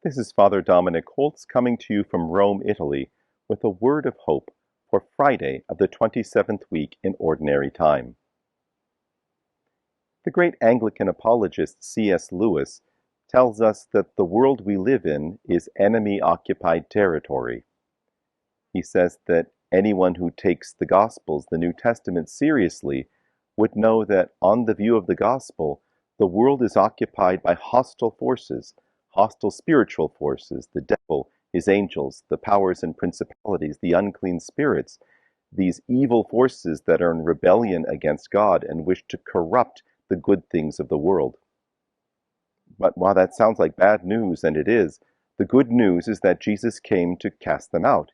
This is Father Dominic Holtz coming to you from Rome, Italy, with a word of hope for Friday of the 27th week in Ordinary Time. The great Anglican apologist C.S. Lewis tells us that the world we live in is enemy-occupied territory. He says that anyone who takes the Gospels, the New Testament, seriously would know that on the view of the Gospel, the world is occupied by hostile forces, hostile spiritual forces, the devil, his angels, the powers and principalities, the unclean spirits, these evil forces that are in rebellion against God and wish to corrupt the good things of the world. But while that sounds like bad news, and it is, the good news is that Jesus came to cast them out.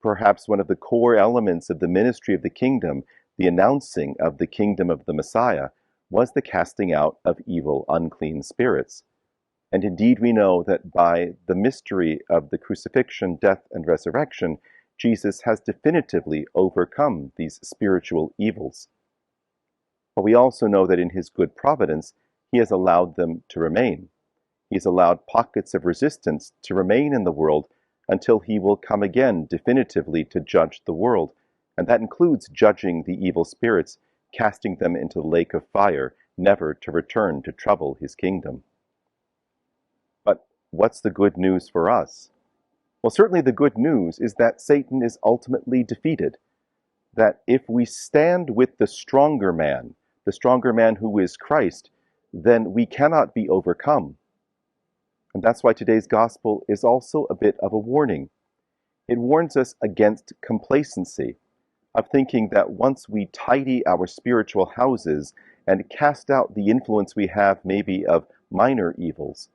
Perhaps one of the core elements of the ministry of the kingdom, the announcing of the kingdom of the Messiah, was the casting out of evil, unclean spirits. And indeed we know that by the mystery of the crucifixion, death, and resurrection, Jesus has definitively overcome these spiritual evils. But we also know that in his good providence, he has allowed them to remain. He has allowed pockets of resistance to remain in the world until he will come again definitively to judge the world. And that includes judging the evil spirits, casting them into the lake of fire, never to return to trouble his kingdom. But what's the good news for us? Well, certainly the good news is that Satan is ultimately defeated. That if we stand with the stronger man who is Christ, then we cannot be overcome. And that's why today's gospel is also a bit of a warning. It warns us against complacency, of thinking that once we tidy our spiritual houses and cast out the influence we have maybe of minor evils,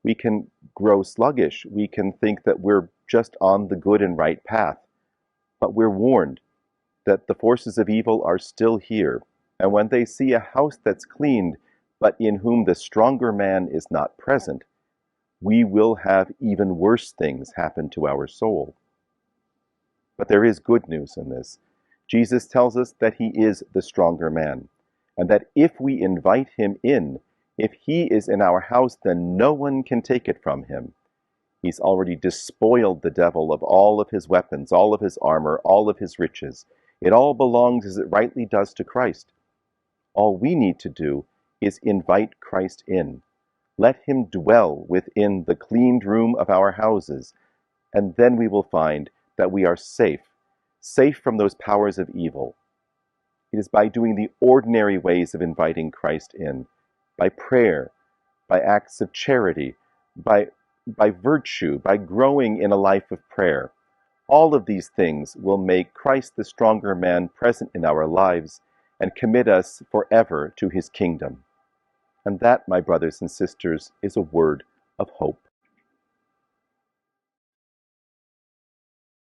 we can grow sluggish. We can think that we're just on the good and right path. But we're warned that the forces of evil are still here. And when they see a house that's cleaned, but in whom the stronger man is not present, we will have even worse things happen to our soul. But there is good news in this. Jesus tells us that he is the stronger man, and that if we invite him in, if he is in our house, then no one can take it from him. He's already despoiled the devil of all of his weapons, all of his armor, all of his riches. It all belongs as it rightly does to Christ. All we need to do is invite Christ in. Let him dwell within the cleaned room of our houses, and then we will find that we are safe from those powers of evil. It is by doing the ordinary ways of inviting Christ in, by prayer, by acts of charity, by virtue, by growing in a life of prayer. All of these things will make Christ the stronger man present in our lives and commit us forever to his kingdom. And that, my brothers and sisters, is a word of hope.